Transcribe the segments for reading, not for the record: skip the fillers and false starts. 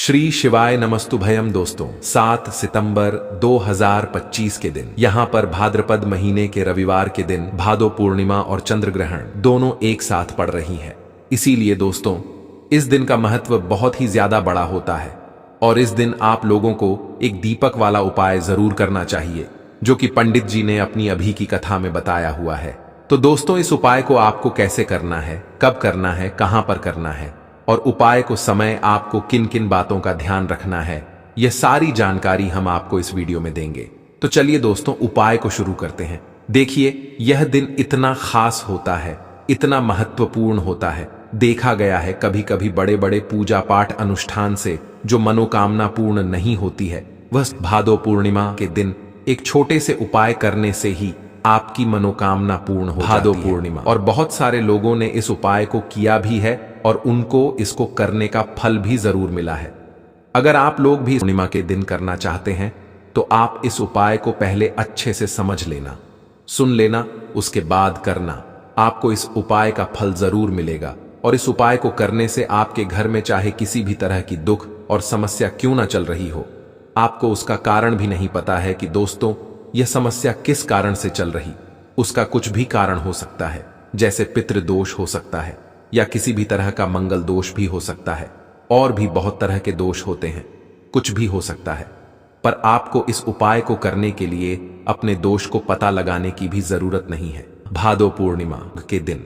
श्री शिवाय नमस्तुभयम। दोस्तों 7 सितंबर 2025 के दिन यहाँ पर भाद्रपद महीने के रविवार के दिन भादो पूर्णिमा और चंद्र ग्रहण दोनों एक साथ पड़ रही हैं। इसीलिए दोस्तों इस दिन का महत्व बहुत ही ज्यादा बड़ा होता है और इस दिन आप लोगों को एक दीपक वाला उपाय जरूर करना चाहिए जो कि पंडित जी ने अपनी अभी की कथा में बताया हुआ है। तो दोस्तों इस उपाय को आपको कैसे करना है, कब करना है, कहां पर करना है और उपाय को समय आपको किन किन बातों का ध्यान रखना है, यह सारी जानकारी हम आपको इस वीडियो में देंगे। तो चलिए दोस्तों उपाय को शुरू करते हैं। देखिए यह दिन इतना खास होता है, इतना महत्वपूर्ण होता है। देखा गया है कभी कभी बड़े बड़े पूजा पाठ अनुष्ठान से जो मनोकामना पूर्ण नहीं होती है, वह भादो पूर्णिमा के दिन एक छोटे से उपाय करने से ही आपकी मनोकामना पूर्ण हो भादो पूर्णिमा। और बहुत सारे लोगों ने इस उपाय को किया भी है और उनको इसको करने का फल भी जरूर मिला है। अगर आप लोग भी पूर्णिमा के दिन करना चाहते हैं तो आप इस उपाय को पहले अच्छे से समझ लेना, सुन लेना, उसके बाद करना। आपको इस उपाय का फल जरूर मिलेगा और इस उपाय को करने से आपके घर में चाहे किसी भी तरह की दुख और समस्या क्यों ना चल रही हो, आपको उसका कारण भी नहीं पता है कि दोस्तों यह समस्या किस कारण से चल रही, उसका कुछ भी कारण हो सकता है। जैसे पितृदोष हो सकता है या किसी भी तरह का मंगल दोष भी हो सकता है और भी बहुत तरह के दोष होते हैं, कुछ भी हो सकता है। पर आपको इस उपाय को करने के लिए अपने दोष को पता लगाने की भी जरूरत नहीं है। भादो पूर्णिमा के दिन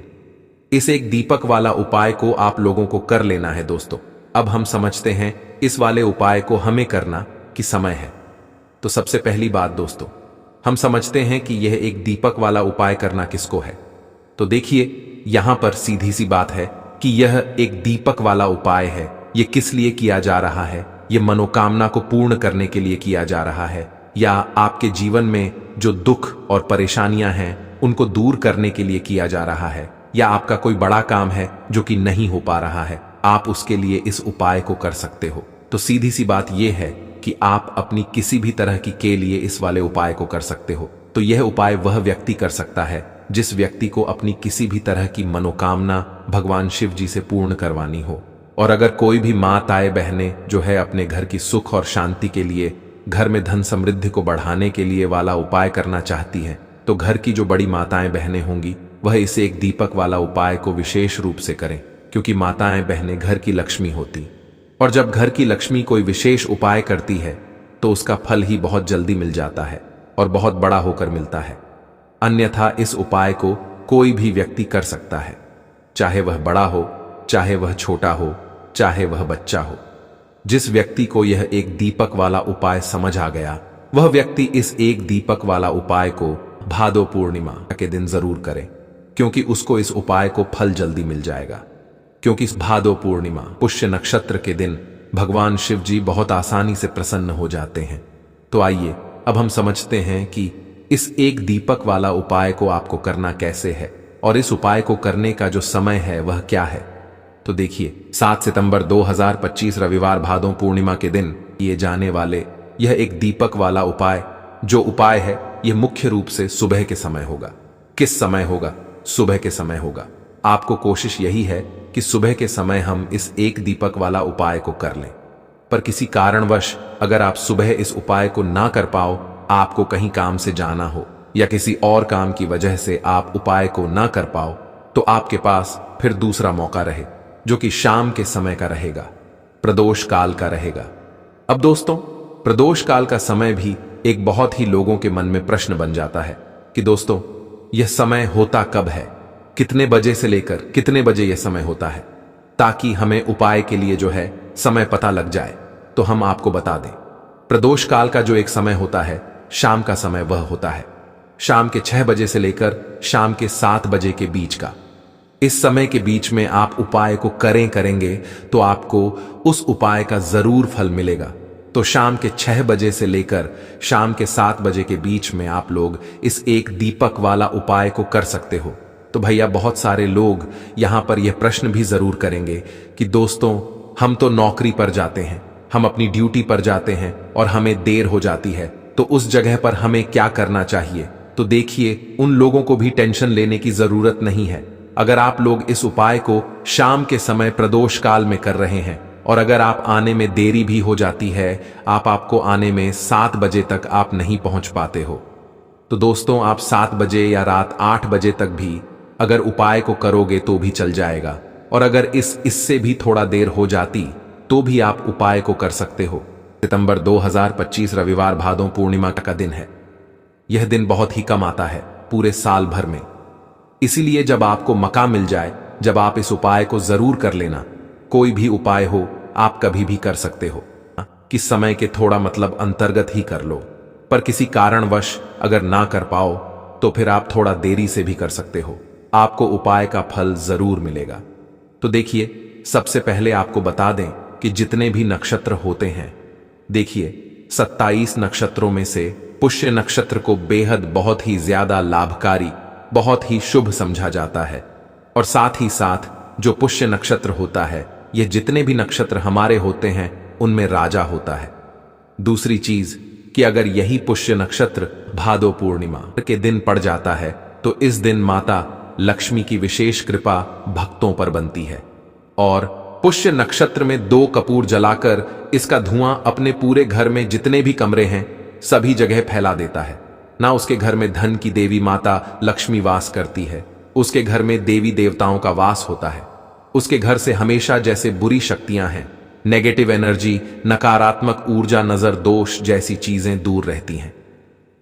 इस एक दीपक वाला उपाय को आप लोगों को कर लेना है। दोस्तों अब हम समझते हैं इस वाले उपाय को हमें करना कि समय है। तो सबसे पहली बात दोस्तों, हम समझते हैं कि यह एक दीपक वाला उपाय करना किसको है। तो देखिए यहां पर सीधी सी बात है कि यह एक दीपक वाला उपाय है। यह किस लिए किया जा रहा है? यह मनोकामना को पूर्ण करने के लिए किया जा रहा है या आपके जीवन में जो दुख और परेशानियां हैं उनको दूर करने के लिए किया जा रहा है, या आपका कोई बड़ा काम है जो कि नहीं हो पा रहा है, आप उसके लिए इस उपाय को कर सकते हो। तो सीधी सी बात यह है कि आप अपनी किसी भी तरह की के लिए इस वाले उपाय को कर सकते हो। तो यह उपाय वह व्यक्ति कर सकता है जिस व्यक्ति को अपनी किसी भी तरह की मनोकामना भगवान शिव जी से पूर्ण करवानी हो। और अगर कोई भी माताएं बहनें जो है अपने घर की सुख और शांति के लिए, घर में धन समृद्धि को बढ़ाने के लिए वाला उपाय करना चाहती हैं, तो घर की जो बड़ी माताएं बहनें होंगी वह इसे एक दीपक वाला उपाय को विशेष रूप से करें, क्योंकि माताएं बहनें घर की लक्ष्मी होती और जब घर की लक्ष्मी कोई विशेष उपाय करती है तो उसका फल ही बहुत जल्दी मिल जाता है और बहुत बड़ा होकर मिलता है। अन्यथा इस उपाय को कोई भी व्यक्ति कर सकता है, चाहे वह बड़ा हो, चाहे वह छोटा हो, चाहे वह बच्चा हो। जिस व्यक्ति को यह एक दीपक वाला उपाय समझ आ गया वह व्यक्ति इस एक दीपक वाला उपाय को भादो पूर्णिमा के दिन जरूर करे, क्योंकि उसको इस उपाय को फल जल्दी मिल जाएगा। क्योंकि इस भादो पूर्णिमा पुष्य नक्षत्र के दिन भगवान शिव जी बहुत आसानी से प्रसन्न हो जाते हैं। तो आइए अब हम समझते हैं कि इस एक दीपक वाला उपाय को आपको करना कैसे है और इस उपाय को करने का जो समय है वह क्या है। तो देखिए 7 सितंबर 2025 रविवार भादो पूर्णिमा के दिन किए जाने वाले यह एक दीपक वाला उपाय जो उपाय है यह मुख्य रूप से सुबह के समय होगा। किस समय होगा? सुबह के समय होगा। आपको कोशिश यही है कि सुबह के समय हम इस एक दीपक वाला उपाय को कर लें। पर किसी कारणवश अगर आप सुबह इस उपाय को ना कर पाओ, आपको कहीं काम से जाना हो या किसी और काम की वजह से आप उपाय को ना कर पाओ, तो आपके पास फिर दूसरा मौका रहे जो कि शाम के समय का रहेगा, प्रदोष काल का रहेगा। अब दोस्तों प्रदोष काल का समय भी एक बहुत ही लोगों के मन में प्रश्न बन जाता है कि दोस्तों यह समय होता कब है, कितने बजे से लेकर कितने बजे यह समय होता है, ताकि हमें उपाय के लिए जो है समय पता लग जाए। तो हम आपको बता दें प्रदोष काल का जो एक समय होता है, शाम का समय वह होता है शाम के 6 बजे से लेकर शाम के 7 बजे के बीच का। इस समय के बीच में आप उपाय को करेंगे तो आपको उस उपाय का जरूर फल मिलेगा। तो शाम के 6 बजे से लेकर शाम के 7 बजे के बीच में आप लोग इस एक दीपक वाला उपाय को कर सकते हो। तो भैया बहुत सारे लोग यहां पर यह प्रश्न भी जरूर करेंगे कि दोस्तों हम तो नौकरी पर जाते हैं, हम अपनी ड्यूटी पर जाते हैं और हमें देर हो जाती है, तो उस जगह पर हमें क्या करना चाहिए? तो देखिए उन लोगों को भी टेंशन लेने की जरूरत नहीं है। अगर आप लोग इस उपाय को शाम के समय प्रदोष काल में कर रहे हैं और अगर आप आने में देरी भी हो जाती है, आपको आने में 7 बजे तक आप नहीं पहुंच पाते हो, तो दोस्तों आप 7 बजे या रात 8 बजे तक भी अगर उपाय को करोगे तो भी चल जाएगा। और अगर इससे भी थोड़ा देर हो जाती तो भी आप उपाय को कर सकते हो। सितंबर 2025 रविवार भादों पूर्णिमा का दिन है। यह दिन बहुत ही कम आता है पूरे साल भर में, इसीलिए जब आपको मौका मिल जाए, जब आप इस उपाय को जरूर कर लेना। कोई भी उपाय हो आप कभी भी कर सकते हो, किस समय के थोड़ा मतलब अंतर्गत ही कर लो, पर किसी कारणवश अगर ना कर पाओ तो फिर आप थोड़ा देरी से भी कर सकते हो, आपको उपाय का फल जरूर मिलेगा। तो देखिए, सबसे पहले आपको बता दें कि जितने भी नक्षत्र होते हैं, देखिए 27 नक्षत्रों में से पुष्य नक्षत्र को बेहद बहुत ही ज्यादा लाभकारी, बहुत ही शुभ समझा जाता है। और साथ ही साथ जो पुष्य नक्षत्र होता है, यह जितने भी नक्षत्र हमारे होते हैं उनमें राजा होता है। दूसरी चीज कि अगर यही पुष्य नक्षत्र भादो पूर्णिमा के दिन पड़ जाता है तो इस दिन माता लक्ष्मी की विशेष कृपा भक्तों पर बनती है। और पुष्य नक्षत्र में 2 कपूर जलाकर इसका धुआं अपने पूरे घर में जितने भी कमरे हैं सभी जगह फैला देता है। ना उसके घर में धन की देवी माता लक्ष्मी वास करती है, उसके घर में देवी देवताओं का वास होता है, उसके घर से हमेशा जैसे बुरी शक्तियां हैं, नेगेटिव एनर्जी, नकारात्मक ऊर्जा, नजर दोष जैसी चीजें दूर रहती हैं।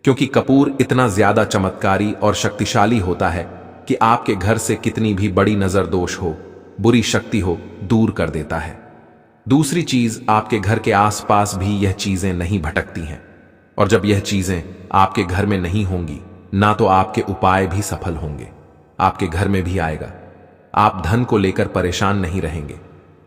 क्योंकि कपूर इतना ज्यादा चमत्कारी और शक्तिशाली होता है कि आपके घर से कितनी भी बड़ी नजर दोष हो, बुरी शक्ति हो, दूर कर देता है। दूसरी चीज, आपके घर के आसपास भी यह चीजें नहीं भटकती हैं। और जब यह चीजें आपके घर में नहीं होंगी, ना तो आपके उपाय भी सफल होंगे, आपके घर में भी आएगा। आप धन को लेकर परेशान नहीं रहेंगे,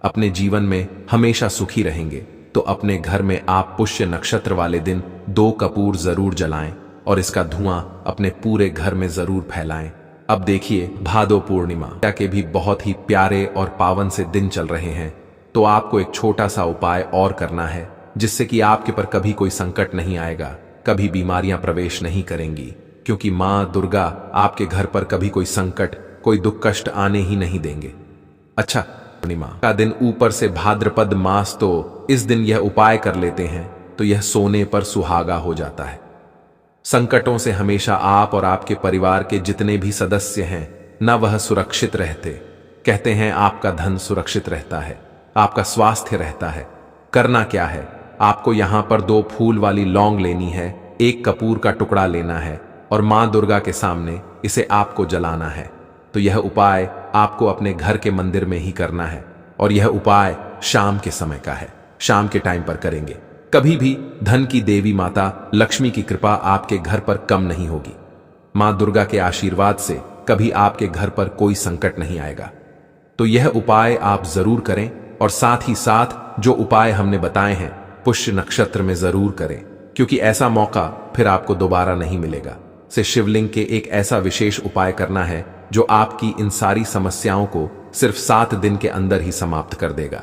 अपने जीवन में हमेशा सुखी रहेंगे। तो अपने घर में आप पुष्य नक्षत्र वाले दिन 2 कपूर जरूर जलाएं और इसका धुआं अपने पूरे घर में जरूर फैलाएं। अब देखिए, भादो पूर्णिमा के भी बहुत ही प्यारे और पावन से दिन चल रहे हैं, तो आपको एक छोटा सा उपाय और करना है, जिससे कि आपके पर कभी कोई संकट नहीं आएगा, कभी बीमारियां प्रवेश नहीं करेंगी, क्योंकि मां दुर्गा आपके घर पर कभी कोई संकट, कोई दुख कष्ट आने ही नहीं देंगे। अच्छा, पूर्णिमा का दिन ऊपर से भाद्रपद मास, तो इस दिन यह उपाय कर लेते हैं तो यह सोने पर सुहागा हो जाता है। संकटों से हमेशा आप और आपके परिवार के जितने भी सदस्य हैं न वह सुरक्षित रहते। कहते हैं आपका धन सुरक्षित रहता है, आपका स्वास्थ्य रहता है। करना क्या है, आपको यहां पर 2 फूल वाली लौंग लेनी है, 1 कपूर का टुकड़ा लेना है और मां दुर्गा के सामने इसे आपको जलाना है। तो यह उपाय आपको अपने घर के मंदिर में ही करना है और यह उपाय शाम के समय का है, शाम के टाइम पर करेंगे। कभी भी धन की देवी माता लक्ष्मी की कृपा आपके घर पर कम नहीं होगी। मां दुर्गा के आशीर्वाद से कभी आपके घर पर कोई संकट नहीं आएगा। तो यह उपाय आप जरूर करें और साथ ही साथ जो उपाय हमने बताए हैं पुष्य नक्षत्र में जरूर करें, क्योंकि ऐसा मौका फिर आपको दोबारा नहीं मिलेगा। से शिवलिंग के एक ऐसा विशेष उपाय करना है जो आपकी इन सारी समस्याओं को सिर्फ 7 दिन के अंदर ही समाप्त कर देगा।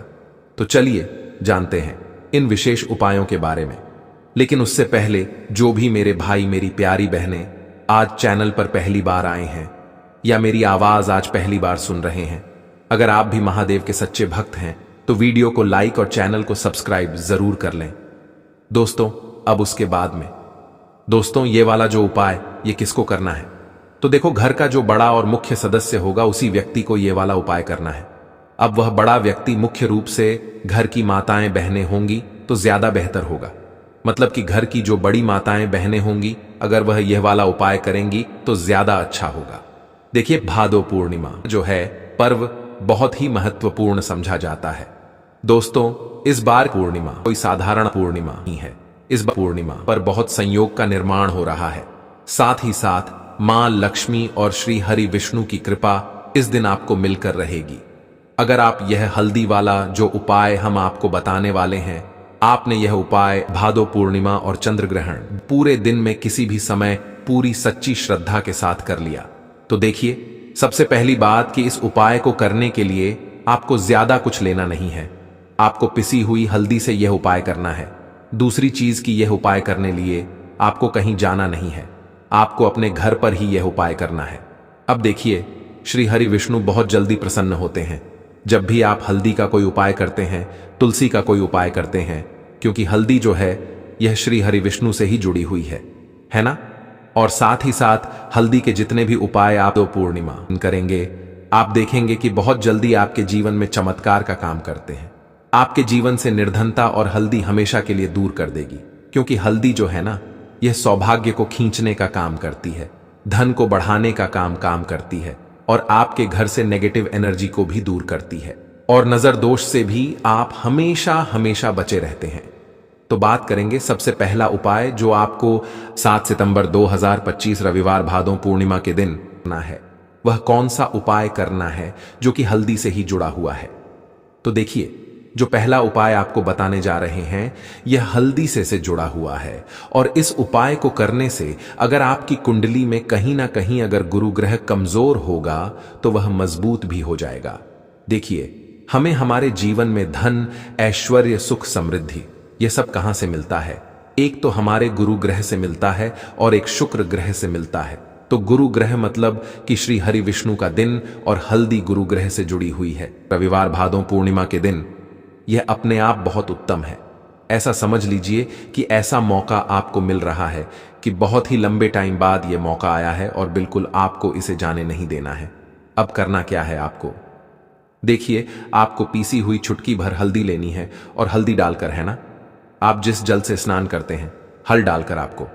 तो चलिए जानते हैं इन विशेष उपायों के बारे में। लेकिन उससे पहले जो भी मेरे भाई मेरी प्यारी बहनें आज चैनल पर पहली बार आए हैं या मेरी आवाज आज पहली बार सुन रहे हैं, अगर आप भी महादेव के सच्चे भक्त हैं तो वीडियो को लाइक और चैनल को सब्सक्राइब जरूर कर लें। दोस्तों, अब उसके बाद में दोस्तों ये वाला जो उपाय ये किसको करना है, तो देखो घर का जो बड़ा और मुख्य सदस्य होगा उसी व्यक्ति को ये वाला उपाय करना है। अब वह बड़ा व्यक्ति मुख्य रूप से घर की माताएं बहनें होंगी तो ज्यादा बेहतर होगा। मतलब कि घर की जो बड़ी माताएं बहनें होंगी, अगर वह यह वाला उपाय करेंगी तो ज्यादा अच्छा होगा। देखिए, भादो पूर्णिमा जो है पर्व बहुत ही महत्वपूर्ण समझा जाता है। दोस्तों, इस बार पूर्णिमा कोई साधारण पूर्णिमा नहीं है। इस बार पूर्णिमा पर बहुत संयोग का निर्माण हो रहा है। साथ ही साथ मां लक्ष्मी और श्री हरि विष्णु की कृपा इस दिन आपको मिलकर रहेगी। अगर आप यह हल्दी वाला जो उपाय हम आपको बताने वाले हैं, आपने यह उपाय भादो पूर्णिमा और चंद्र ग्रहण पूरे दिन में किसी भी समय पूरी सच्ची श्रद्धा के साथ कर लिया, तो देखिए, सबसे पहली बात कि इस उपाय को करने के लिए आपको ज्यादा कुछ लेना नहीं है। आपको पिसी हुई हल्दी से यह उपाय करना है। दूसरी चीज कि यह उपाय करने लिए आपको कहीं जाना नहीं है, आपको अपने घर पर ही यह उपाय करना है। अब देखिए, श्री हरि विष्णु बहुत जल्दी प्रसन्न होते हैं। जब भी आप हल्दी का कोई उपाय करते हैं, तुलसी का कोई उपाय करते हैं, क्योंकि हल्दी जो है यह श्री हरि विष्णु से ही जुड़ी हुई है ना। और साथ ही साथ हल्दी के जितने भी उपाय आप दो पूर्णिमा करेंगे, आप देखेंगे कि बहुत जल्दी आपके जीवन में चमत्कार का काम करते हैं। आपके जीवन से निर्धनता और हल्दी हमेशा के लिए दूर कर देगी, क्योंकि हल्दी जो है ना, यह सौभाग्य को खींचने का काम करती है, धन को बढ़ाने का काम करती है, और आपके घर से नेगेटिव एनर्जी को भी दूर करती है, और नजर दोष से भी आप हमेशा हमेशा बचे रहते हैं। तो बात करेंगे सबसे पहला उपाय जो आपको 7 सितंबर 2025 रविवार भादों पूर्णिमा के दिन करना है। वह कौन सा उपाय करना है जो कि हल्दी से ही जुड़ा हुआ है। तो देखिए, जो पहला उपाय आपको बताने जा रहे हैं यह हल्दी से जुड़ा हुआ है, और इस उपाय को करने से अगर आपकी कुंडली में कहीं ना कहीं अगर गुरु ग्रह कमजोर होगा तो वह मजबूत भी हो जाएगा। देखिए, हमें हमारे जीवन में धन, ऐश्वर्य, सुख, समृद्धि यह सब कहां से मिलता है? एक तो हमारे गुरु ग्रह से मिलता है और एक शुक्र ग्रह से मिलता है। तो गुरु ग्रह मतलब कि श्री हरि विष्णु का दिन, और हल्दी गुरु ग्रह से जुड़ी हुई है। रविवार भादों पूर्णिमा के दिन यह अपने आप बहुत उत्तम है। ऐसा समझ लीजिए कि ऐसा मौका आपको मिल रहा है कि बहुत ही लंबे टाइम बाद यह मौका आया है, और बिल्कुल आपको इसे जाने नहीं देना है। अब करना क्या है आपको? देखिए, आपको पीसी हुई चुटकी भर हल्दी लेनी है, और हल्दी डालकर, है ना, आप जिस जल से स्नान करते हैं, हल डालकर आपको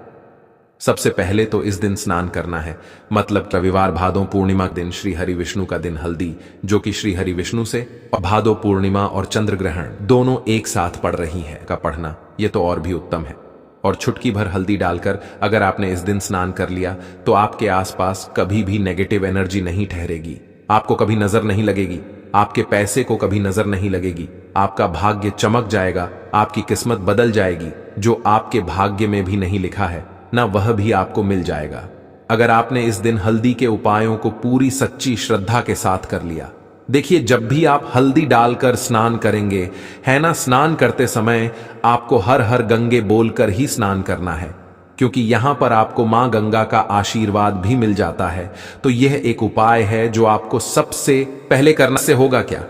सबसे पहले तो इस दिन स्नान करना है। मतलब रविवार भादों पूर्णिमा दिन, श्री हरि विष्णु का दिन, हल्दी जो कि श्री हरि विष्णु से, और भादो पूर्णिमा और चंद्र ग्रहण दोनों एक साथ पड़ रही है का पढ़ना, यह तो और भी उत्तम है। और चुटकी भर हल्दी डालकर अगर आपने इस दिन स्नान कर लिया तो आपके आसपास कभी भी नेगेटिव एनर्जी नहीं ठहरेगी, आपको कभी नजर नहीं लगेगी, आपके पैसे को कभी नजर नहीं लगेगी, आपका भाग्य चमक जाएगा, आपकी किस्मत बदल जाएगी। जो आपके भाग्य में भी नहीं लिखा है ना, वह भी आपको मिल जाएगा अगर आपने इस दिन हल्दी के उपायों को पूरी सच्ची श्रद्धा के साथ कर लिया। देखिए, जब भी आप हल्दी डालकर स्नान करेंगे, है ना, स्नान करते समय आपको हर हर गंगे बोलकर ही स्नान करना है, क्योंकि यहां पर आपको मां गंगा का आशीर्वाद भी मिल जाता है। तो यह एक उपाय है जो आपको सबसे पहले करना से होगा क्या?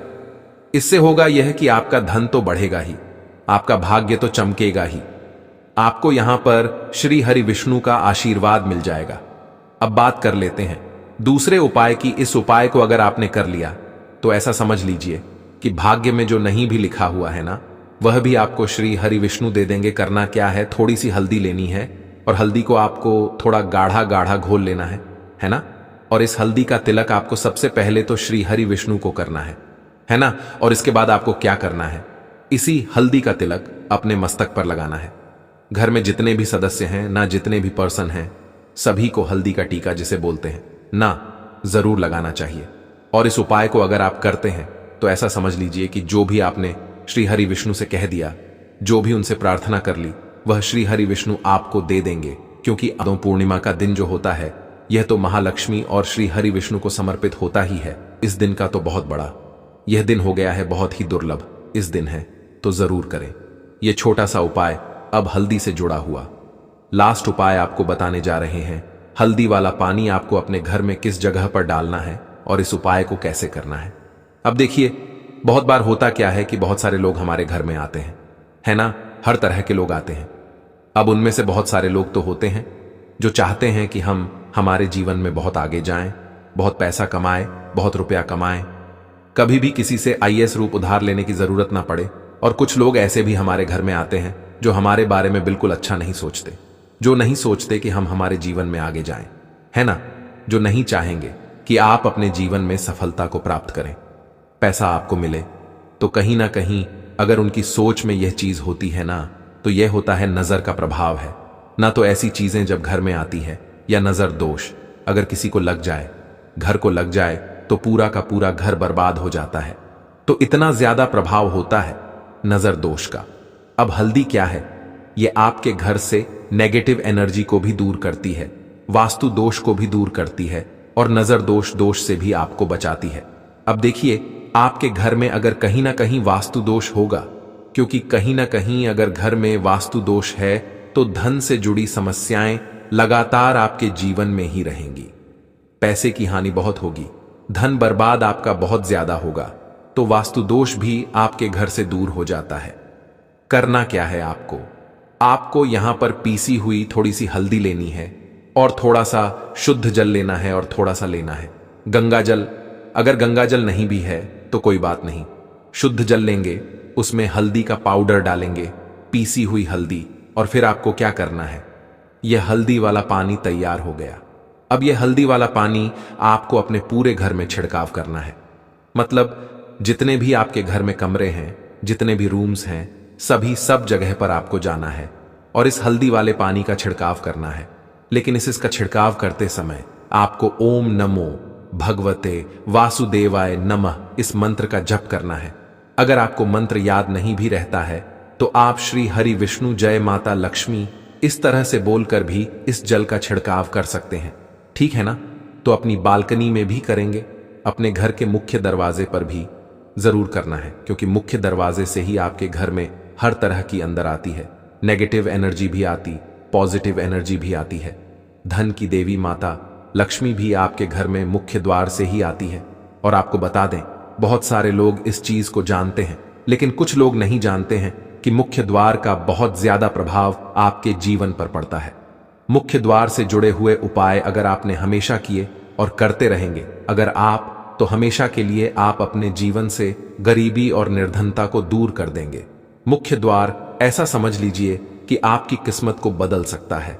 इससे होगा यह कि आपका धन तो बढ़ेगा ही, आपका भाग्य तो चमकेगा ही, आपको यहां पर श्री हरि विष्णु का आशीर्वाद मिल जाएगा। अब बात कर लेते हैं दूसरे उपाय की। इस उपाय को अगर आपने कर लिया तो ऐसा समझ लीजिए कि भाग्य में जो नहीं भी लिखा हुआ है ना, वह भी आपको श्री हरि विष्णु दे देंगे। करना क्या है? थोड़ी सी हल्दी लेनी है, और हल्दी को आपको थोड़ा गाढ़ा गाढ़ा घोल लेना है ना। और इस हल्दी का तिलक आपको सबसे पहले तो श्री हरि विष्णु को करना है ना। और इसके बाद आपको क्या करना है? इसी हल्दी का तिलक अपने मस्तक पर लगाना है। घर में जितने भी सदस्य हैं ना, जितने भी पर्सन हैं, सभी को हल्दी का टीका जिसे बोलते हैं ना, जरूर लगाना चाहिए। और इस उपाय को अगर आप करते हैं तो ऐसा समझ लीजिए कि जो भी आपने श्री हरि विष्णु से कह दिया, जो भी उनसे प्रार्थना कर ली, वह श्री हरि विष्णु आपको दे देंगे। क्योंकि भादों पूर्णिमा का दिन जो होता है यह तो महालक्ष्मी और श्री हरि विष्णु को समर्पित होता ही है। इस दिन का तो बहुत बड़ा यह दिन हो गया है, बहुत ही दुर्लभ इस दिन है, तो जरूर करें यह छोटा सा उपाय अब हल्दी से जुड़ा हुआ। लास्ट उपाय आपको बताने जा रहे हैं। हल्दी वाला पानी आपको अपने घर में किस जगह पर डालना है और इस उपाय को कैसे करना है। अब देखिए, बहुत बार होता क्या है कि बहुत सारे लोग हमारे घर में आते हैं, है ना, हर तरह के लोग आते हैं। अब उनमें से बहुत सारे लोग तो होते हैं जो चाहते हैं कि हम हमारे जीवन में बहुत आगे जाएं, बहुत पैसा कमाएं, बहुत रुपया कमाएं, कभी भी किसी से आईएएस रूप उधार लेने की जरूरत ना पड़े। और कुछ लोग ऐसे भी हमारे घर में आते हैं जो हमारे बारे में बिल्कुल अच्छा नहीं सोचते, जो नहीं सोचते कि हम हमारे जीवन में आगे जाएं, है ना, जो नहीं चाहेंगे कि आप अपने जीवन में सफलता को प्राप्त करें, पैसा आपको मिले। तो कहीं ना कहीं अगर उनकी सोच में यह चीज होती है ना, तो यह होता है नजर का प्रभाव है ना। तो ऐसी चीजें जब घर में आती है, या नजर दोष अगर किसी को लग जाए, घर को लग जाए, तो पूरा का पूरा घर बर्बाद हो जाता है। तो इतना ज्यादा प्रभाव होता है नजर दोष का। अब हल्दी क्या है? ये आपके घर से नेगेटिव एनर्जी को भी दूर करती है, वास्तु दोष को भी दूर करती है, और नजर दोष से भी आपको बचाती है। अब देखिए, आपके घर में अगर कहीं ना कहीं वास्तु दोष होगा, क्योंकि कहीं ना कहीं अगर घर में वास्तु दोष है तो धन से जुड़ी समस्याएं लगातार आपके जीवन में ही रहेंगी। पैसे की हानि बहुत होगी, धन बर्बाद आपका बहुत ज्यादा होगा, तो वास्तु दोष भी आपके घर से दूर हो जाता है। करना क्या है आपको? आपको यहां पर पीसी हुई थोड़ी सी हल्दी लेनी है और थोड़ा सा शुद्ध जल लेना है और थोड़ा सा लेना है गंगा जल। अगर गंगा जल नहीं भी है तो कोई बात नहीं, शुद्ध जल लेंगे, उसमें हल्दी का पाउडर डालेंगे, पीसी हुई हल्दी। और फिर आपको क्या करना है, यह हल्दी वाला पानी तैयार हो गया। अब यह हल्दी वाला पानी आपको अपने पूरे घर में छिड़काव करना है। मतलब जितने भी आपके घर में कमरे हैं, जितने भी रूम्स हैं, सभी सब जगह पर आपको जाना है और इस हल्दी वाले पानी का छिड़काव करना है। लेकिन इसका छिड़काव करते समय आपको ओम नमो भगवते वासुदेवाय नमः इस मंत्र का जप करना है। अगर आपको मंत्र याद नहीं भी रहता है तो आप श्री हरि विष्णु जय माता लक्ष्मी इस तरह से बोलकर भी इस जल का छिड़काव कर सकते हैं। ठीक है ना? तो अपनी बालकनी में भी करेंगे, अपने घर के मुख्य दरवाजे पर भी जरूर करना है, क्योंकि मुख्य दरवाजे से ही आपके घर में हर तरह की अंदर आती है। नेगेटिव एनर्जी भी आती, पॉजिटिव एनर्जी भी आती है। धन की देवी माता लक्ष्मी भी आपके घर में मुख्य द्वार से ही आती है। और आपको बता दें, बहुत सारे लोग इस चीज को जानते हैं, लेकिन कुछ लोग नहीं जानते हैं कि मुख्य द्वार का बहुत ज्यादा प्रभाव आपके जीवन पर पड़ता है। मुख्य द्वार से जुड़े हुए उपाय अगर आपने हमेशा किए और करते रहेंगे अगर आप, तो हमेशा के लिए आप अपने जीवन से गरीबी और निर्धनता को दूर कर देंगे। मुख्य द्वार ऐसा समझ लीजिए कि आपकी किस्मत को बदल सकता है।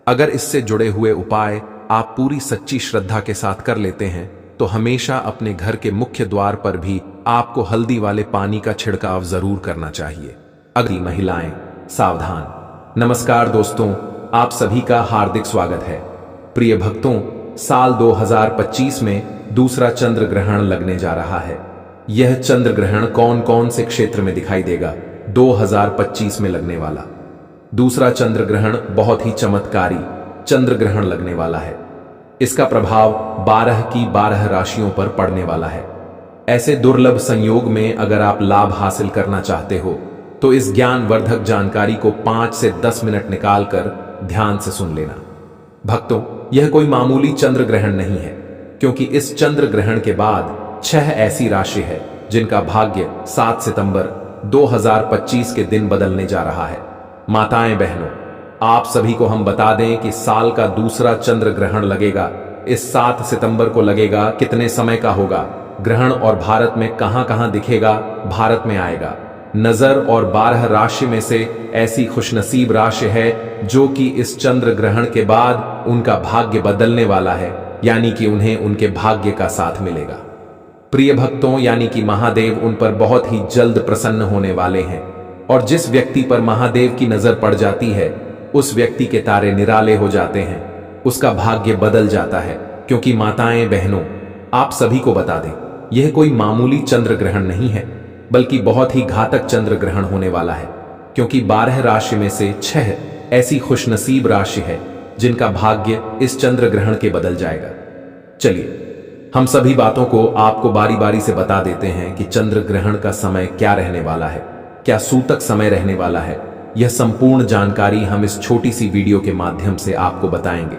अगर इससे जुड़े हुए उपाय आप पूरी सच्ची श्रद्धा के साथ कर लेते हैं तो हमेशा अपने घर के मुख्य द्वार पर भी आपको हल्दी वाले पानी का छिड़काव जरूर करना चाहिए। अगली महिलाएं सावधान। नमस्कार दोस्तों, आप सभी का हार्दिक स्वागत है। प्रिय भक्तों, साल 2025 में दूसरा चंद्र ग्रहण लगने जा रहा है। यह चंद्र ग्रहण कौन कौन से क्षेत्र में दिखाई देगा? 2025 में लगने वाला दूसरा चंद्र ग्रहण बहुत ही चमत्कारी चंद्र ग्रहण लगने वाला है। इसका प्रभाव 12 की 12 राशियों पर पड़ने वाला है। ऐसे दुर्लभ संयोग में अगर आप लाभ हासिल करना चाहते हो तो इस ज्ञानवर्धक जानकारी को 5 से 10 मिनट निकालकर ध्यान से सुन लेना। भक्तों, यह कोई मामूली चंद्र ग्रहण नहीं है, क्योंकि इस चंद्र ग्रहण के बाद 6 ऐसी राशि है जिनका भाग्य 7 सितंबर 2025 के दिन बदलने जा रहा है। माताएं बहनों, आप सभी को हम बता दें कि साल का दूसरा चंद्र ग्रहण लगेगा। इस 7 सितंबर को लगेगा। कितने समय का होगा ग्रहण और भारत में कहां कहां दिखेगा? भारत में आएगा। नजर और 12 राशि में से ऐसी खुशनसीब राशि है जो कि इस चंद्र ग्रहण के बाद उनका भाग्य बदलने वाला है, यानी कि उन्हें उनके भाग्य का साथ मिलेगा। प्रिय भक्तों, यानी कि महादेव उन पर बहुत ही जल्द प्रसन्न होने वाले हैं और जिस व्यक्ति पर महादेव की नजर पड़ जाती है उस व्यक्ति के तारे निराले हो जाते हैं, उसका भाग्य बदल जाता है। क्योंकि माताएं बहनों, आप सभी को बता दें, यह कोई मामूली चंद्र ग्रहण नहीं है, बल्कि बहुत ही घातक चंद्र ग्रहण होने वाला है। क्योंकि 12 राशि में से 6 ऐसी खुशनसीब राशि है जिनका भाग्य इस चंद्र ग्रहण के बदल जाएगा। चलिए हम सभी बातों को आपको बारी बारी से बता देते हैं कि चंद्र ग्रहण का समय क्या रहने वाला है, क्या सूतक समय रहने वाला है। यह संपूर्ण जानकारी हम इस छोटी सी वीडियो के माध्यम से आपको बताएंगे।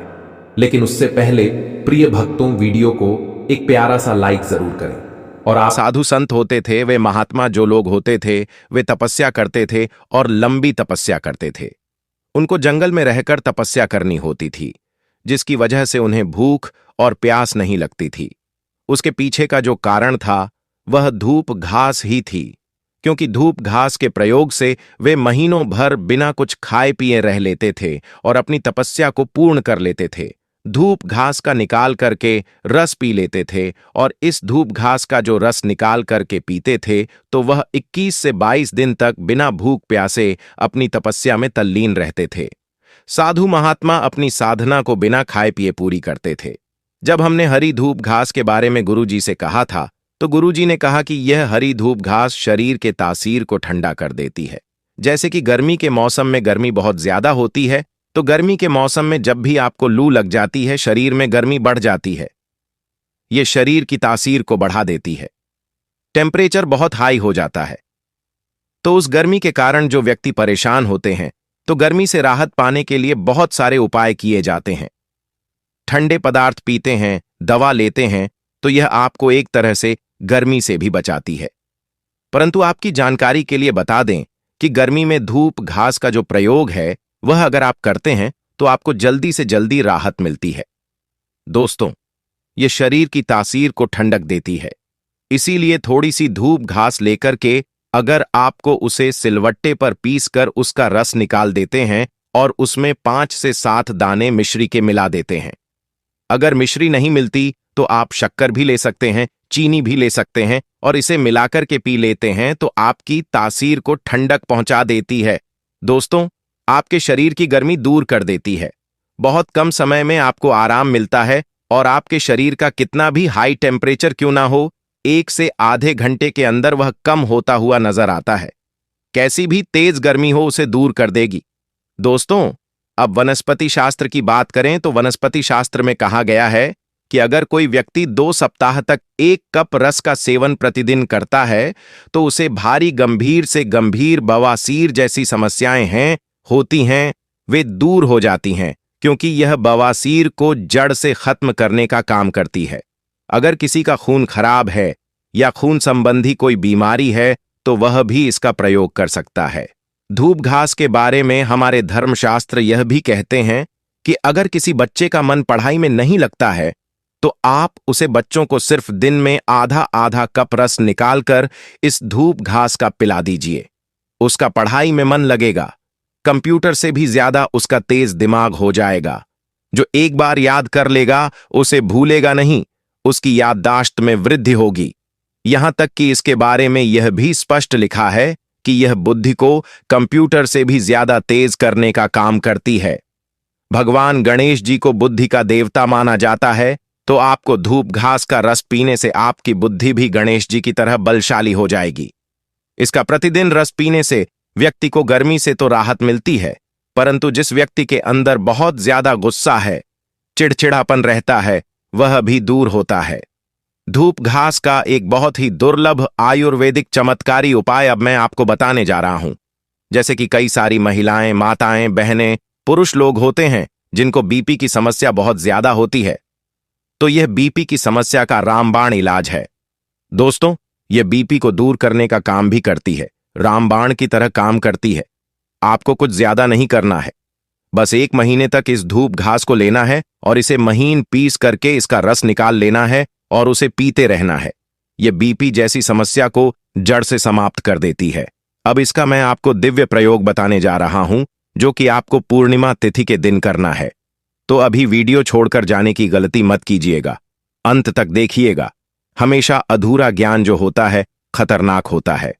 लेकिन उससे पहले प्रिय भक्तों, वीडियो को एक प्यारा सा लाइक जरूर करें। और आप साधु संत होते थे, वे महात्मा जो लोग होते थे वे तपस्या करते थे और लंबी तपस्या करते थे। उनको जंगल में रहकर तपस्या करनी होती थी, जिसकी वजह से उन्हें भूख और प्यास नहीं लगती थी। उसके पीछे का जो कारण था वह धूप घास ही थी, क्योंकि धूप घास के प्रयोग से वे महीनों भर बिना कुछ खाए पिए रह लेते थे और अपनी तपस्या को पूर्ण कर लेते थे। धूप घास का निकाल करके रस पी लेते थे और इस धूप घास का जो रस निकाल करके पीते थे तो वह 21 से 22 दिन तक बिना भूख प्यासे अपनी तपस्या में तल्लीन रहते थे। साधु महात्मा अपनी साधना को बिना खाए पिए पूरी करते थे। जब हमने हरी धूप घास के बारे में गुरुजी से कहा था तो गुरुजी ने कहा कि यह हरी धूप घास शरीर के तासीर को ठंडा कर देती है। जैसे कि गर्मी के मौसम में गर्मी बहुत ज्यादा होती है, तो गर्मी के मौसम में जब भी आपको लू लग जाती है, शरीर में गर्मी बढ़ जाती है। यह शरीर की तासीर को बढ़ा देती है, टेम्परेचर बहुत हाई हो जाता है। तो उस गर्मी के कारण जो व्यक्ति परेशान होते हैं, तो गर्मी से राहत पाने के लिए बहुत सारे उपाय किए जाते हैं। ठंडे पदार्थ पीते हैं, दवा लेते हैं, तो यह आपको एक तरह से गर्मी से भी बचाती है। परंतु आपकी जानकारी के लिए बता दें कि गर्मी में धूप घास का जो प्रयोग है वह अगर आप करते हैं तो आपको जल्दी से जल्दी राहत मिलती है। दोस्तों, ये शरीर की तासीर को ठंडक देती है, इसीलिए थोड़ी सी धूप घास लेकर के अगर आपको उसे सिलवट्टे पर पीसकर उसका रस निकाल देते हैं और उसमें 5 से 7 दाने मिश्री के मिला देते हैं। अगर मिश्री नहीं मिलती तो आप शक्कर भी ले सकते हैं, चीनी भी ले सकते हैं और इसे मिलाकर के पी लेते हैं तो आपकी तासीर को ठंडक पहुंचा देती है। दोस्तों, आपके शरीर की गर्मी दूर कर देती है। बहुत कम समय में आपको आराम मिलता है और आपके शरीर का कितना भी हाई टेम्परेचर क्यों ना हो, 1 से आधे घंटे के अंदर वह कम होता हुआ नजर आता है। कैसी भी तेज गर्मी हो उसे दूर कर देगी। दोस्तों, अब वनस्पति शास्त्र की बात करें तो वनस्पति शास्त्र में कहा गया है कि अगर कोई व्यक्ति 2 सप्ताह तक 1 कप रस का सेवन प्रतिदिन करता है तो उसे भारी गंभीर से गंभीर बवासीर जैसी समस्याएं होती हैं, वे दूर हो जाती हैं, क्योंकि यह बवासीर को जड़ से खत्म करने का काम करती है। अगर किसी का खून खराब है या खून संबंधी कोई बीमारी है तो वह भी इसका प्रयोग कर सकता है। धूप घास के बारे में हमारे धर्मशास्त्र यह भी कहते हैं कि अगर किसी बच्चे का मन पढ़ाई में नहीं लगता है तो आप उसे बच्चों को सिर्फ दिन में आधा आधा कप रस निकालकर इस धूप घास का पिला दीजिए। उसका पढ़ाई में मन लगेगा, कंप्यूटर से भी ज्यादा उसका तेज दिमाग हो जाएगा। जो एक बार याद कर लेगा उसे भूलेगा नहीं, उसकी याददाश्त में वृद्धि होगी। यहां तक कि इसके बारे में यह भी स्पष्ट लिखा है कि यह बुद्धि को कंप्यूटर से भी ज्यादा तेज करने का काम करती है। भगवान गणेश जी को बुद्धि का देवता माना जाता है, तो आपको धूप घास का रस पीने से आपकी बुद्धि भी गणेश जी की तरह बलशाली हो जाएगी। इसका प्रतिदिन रस पीने से व्यक्ति को गर्मी से तो राहत मिलती है, परंतु जिस व्यक्ति के अंदर बहुत ज्यादा गुस्सा है, चिड़चिड़ापन रहता है, वह भी दूर होता है। धूप घास का एक बहुत ही दुर्लभ आयुर्वेदिक चमत्कारी उपाय अब मैं आपको बताने जा रहा हूं। जैसे कि कई सारी महिलाएं, माताएं, बहनें, पुरुष लोग होते हैं जिनको बीपी की समस्या बहुत ज्यादा होती है, तो यह बीपी की समस्या का रामबाण इलाज है। दोस्तों, यह बीपी को दूर करने का काम भी करती है, रामबाण की तरह काम करती है। आपको कुछ ज्यादा नहीं करना है, बस 1 महीने तक इस धूप घास को लेना है और इसे महीन पीस करके इसका रस निकाल लेना है और उसे पीते रहना है। यह बीपी जैसी समस्या को जड़ से समाप्त कर देती है। अब इसका मैं आपको दिव्य प्रयोग बताने जा रहा हूं, जो कि आपको पूर्णिमा तिथि के दिन करना है। तो अभी वीडियो छोड़कर जाने की गलती मत कीजिएगा, अंत तक देखिएगा। हमेशा अधूरा ज्ञान जो होता है खतरनाक होता है,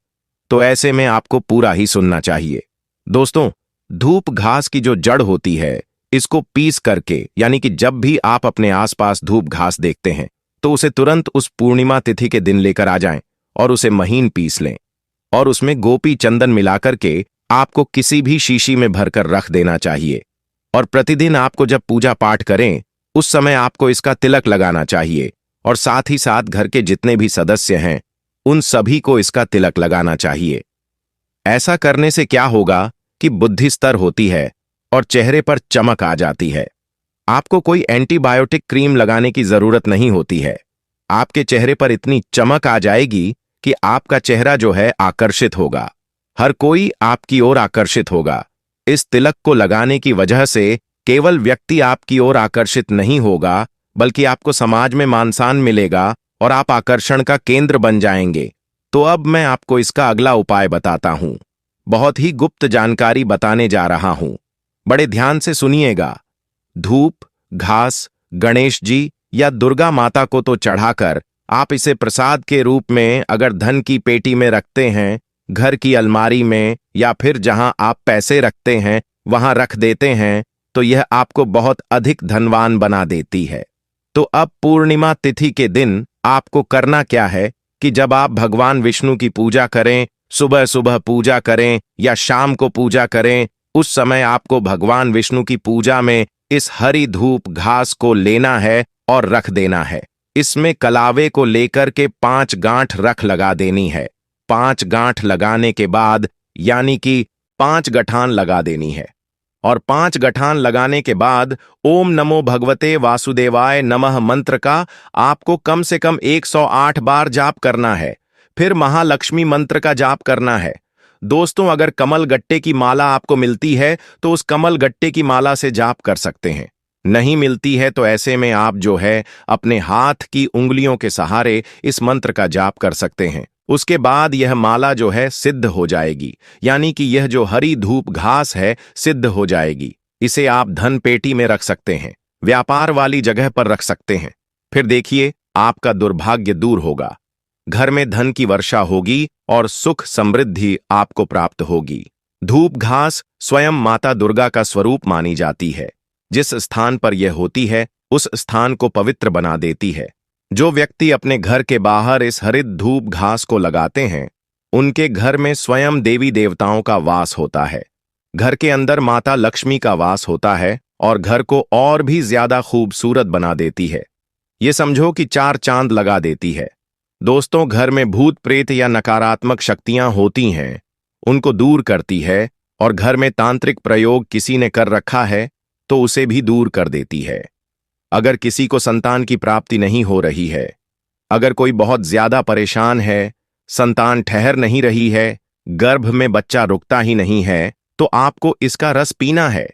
तो ऐसे में आपको पूरा ही सुनना चाहिए। दोस्तों, धूप घास की जो जड़ होती है, इसको पीस करके, यानी कि जब भी आप अपने आसपास धूप घास देखते हैं तो उसे तुरंत उस पूर्णिमा तिथि के दिन लेकर आ जाएं और उसे महीन पीस लें और उसमें गोपी चंदन मिलाकर के आपको किसी भी शीशी में भरकर रख देना चाहिए। और प्रतिदिन आपको जब पूजा पाठ करें उस समय आपको इसका तिलक लगाना चाहिए और साथ ही साथ घर के जितने भी सदस्य हैं उन सभी को इसका तिलक लगाना चाहिए। ऐसा करने से क्या होगा कि बुद्धि स्तर होती है और चेहरे पर चमक आ जाती है। आपको कोई एंटीबायोटिक क्रीम लगाने की जरूरत नहीं होती है। आपके चेहरे पर इतनी चमक आ जाएगी कि आपका चेहरा जो है आकर्षित होगा, हर कोई आपकी ओर आकर्षित होगा। इस तिलक को लगाने की वजह से केवल व्यक्ति आपकी ओर आकर्षित नहीं होगा, बल्कि आपको समाज में मान सम्मान मिलेगा और आप आकर्षण का केंद्र बन जाएंगे। तो अब मैं आपको इसका अगला उपाय बताता हूं। बहुत ही गुप्त जानकारी बताने जा रहा हूं, बड़े ध्यान से सुनिएगा। धूप घास गणेश जी या दुर्गा माता को तो चढ़ाकर आप इसे प्रसाद के रूप में अगर धन की पेटी में रखते हैं, घर की अलमारी में या फिर जहां आप पैसे रखते हैं वहां रख देते हैं, तो यह आपको बहुत अधिक धनवान बना देती है। तो अब पूर्णिमा तिथि के दिन आपको करना क्या है कि जब आप भगवान विष्णु की पूजा करें, सुबह सुबह पूजा करें या शाम को पूजा करें, उस समय आपको भगवान विष्णु की पूजा में इस हरी धूप घास को लेना है और रख देना है। इसमें कलावे को लेकर के 5 गांठ रख लगा देनी है। 5 गांठ लगाने के बाद यानी कि 5 गठान लगा देनी है और 5 गठान लगाने के बाद ओम नमो भगवते वासुदेवाय नमः मंत्र का आपको कम से कम 108 बार जाप करना है। फिर महालक्ष्मी मंत्र का जाप करना है। दोस्तों, अगर कमल गट्टे की माला आपको मिलती है तो उस कमल गट्टे की माला से जाप कर सकते हैं। नहीं मिलती है तो ऐसे में आप जो है अपने हाथ की उंगलियों के सहारे इस मंत्र का जाप कर सकते हैं। उसके बाद यह माला जो है सिद्ध हो जाएगी, यानी कि यह जो हरी धूप घास है सिद्ध हो जाएगी। इसे आप धन पेटी में रख सकते हैं, व्यापार वाली जगह पर रख सकते हैं। फिर देखिए, आपका दुर्भाग्य दूर होगा, घर में धन की वर्षा होगी और सुख समृद्धि आपको प्राप्त होगी। धूप घास स्वयं माता दुर्गा का स्वरूप मानी जाती है। जिस स्थान पर यह होती है उस स्थान को पवित्र बना देती है। जो व्यक्ति अपने घर के बाहर इस हरित धूप घास को लगाते हैं उनके घर में स्वयं देवी देवताओं का वास होता है। घर के अंदर माता लक्ष्मी का वास होता है और घर को और भी ज्यादा खूबसूरत बना देती है। ये समझो कि 4 चांद लगा देती है। दोस्तों, घर में भूत प्रेत या नकारात्मक शक्तियां होती हैं उनको दूर करती है और घर में तांत्रिक प्रयोग किसी ने कर रखा है तो उसे भी दूर कर देती है। अगर किसी को संतान की प्राप्ति नहीं हो रही है, अगर कोई बहुत ज्यादा परेशान है, संतान ठहर नहीं रही है, गर्भ में बच्चा रुकता ही नहीं है, तो आपको इसका रस पीना है।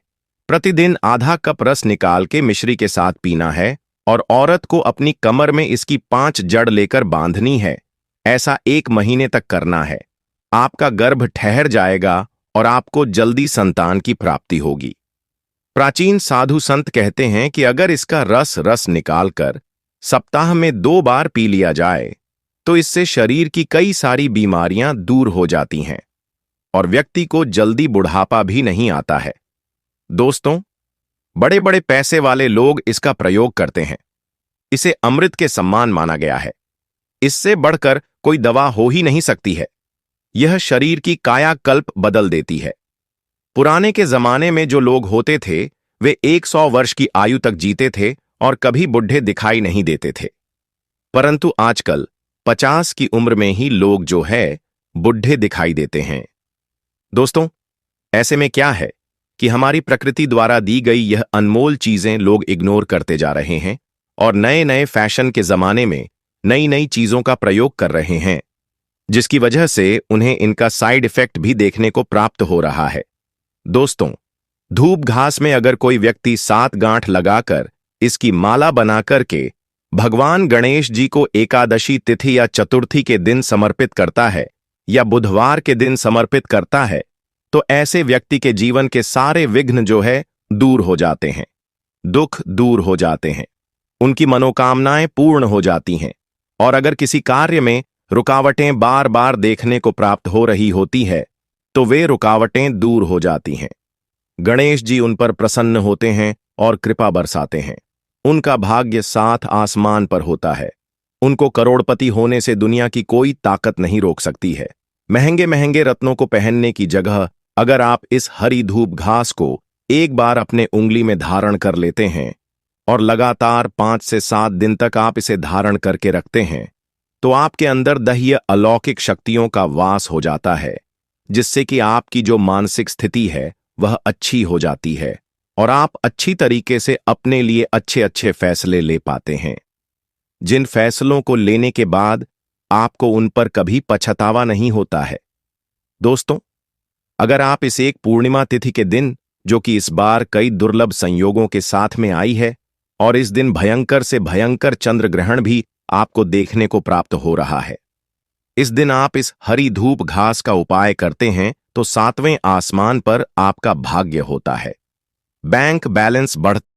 प्रतिदिन आधा कप रस निकाल के मिश्री के साथ पीना है और औरत को अपनी कमर में इसकी 5 जड़ लेकर बांधनी है। ऐसा 1 महीने तक करना है। आपका गर्भ ठहर जाएगा और आपको जल्दी संतान की प्राप्ति होगी। प्राचीन साधु संत कहते हैं कि अगर इसका रस निकालकर सप्ताह में 2 बार पी लिया जाए तो इससे शरीर की कई सारी बीमारियां दूर हो जाती हैं और व्यक्ति को जल्दी बुढ़ापा भी नहीं आता है। दोस्तों, बड़े बड़े पैसे वाले लोग इसका प्रयोग करते हैं। इसे अमृत के समान माना गया है। इससे बढ़कर कोई दवा हो ही नहीं सकती है। यह शरीर की कायाकल्प बदल देती है। पुराने के जमाने में जो लोग होते थे वे 100 वर्ष की आयु तक जीते थे और कभी बुढ़े दिखाई नहीं देते थे। परंतु आजकल 50 की उम्र में ही लोग जो है बुढ़े दिखाई देते हैं। दोस्तों, ऐसे में क्या है कि हमारी प्रकृति द्वारा दी गई यह अनमोल चीजें लोग इग्नोर करते जा रहे हैं और नए नए फैशन के जमाने में नई नई चीजों का प्रयोग कर रहे हैं, जिसकी वजह से उन्हें इनका साइड इफेक्ट भी देखने को प्राप्त हो रहा है। दोस्तों, धूप घास में अगर कोई व्यक्ति 7 गांठ लगाकर इसकी माला बनाकर के भगवान गणेश जी को एकादशी तिथि या चतुर्थी के दिन समर्पित करता है या बुधवार के दिन समर्पित करता है तो ऐसे व्यक्ति के जीवन के सारे विघ्न जो है दूर हो जाते हैं, दुख दूर हो जाते हैं, उनकी मनोकामनाएं पूर्ण हो जाती हैं। और अगर किसी कार्य में रुकावटें बार बार देखने को प्राप्त हो रही होती है तो वे रुकावटें दूर हो जाती हैं। गणेश जी उन पर प्रसन्न होते हैं और कृपा बरसाते हैं। उनका भाग्य 7 आसमान पर होता है। उनको करोड़पति होने से दुनिया की कोई ताकत नहीं रोक सकती है। महंगे महंगे रत्नों को पहनने की जगह अगर आप इस हरी धूप घास को एक बार अपने उंगली में धारण कर लेते हैं और लगातार 5 से 7 दिन तक आप इसे धारण करके रखते हैं तो आपके अंदर दह्य अलौकिक शक्तियों का वास हो जाता है, जिससे कि आपकी जो मानसिक स्थिति है वह अच्छी हो जाती है और आप अच्छी तरीके से अपने लिए अच्छे अच्छे फैसले ले पाते हैं, जिन फैसलों को लेने के बाद आपको उन पर कभी पछतावा नहीं होता है। दोस्तों, अगर आप इस एक पूर्णिमा तिथि के दिन, जो कि इस बार कई दुर्लभ संयोगों के साथ में आई है और इस दिन भयंकर से भयंकर चंद्र ग्रहण भी आपको देखने को प्राप्त हो रहा है, इस दिन आप इस हरी धूप घास का उपाय करते हैं तो 7वें आसमान पर आपका भाग्य होता है, बैंक बैलेंस बढ़ता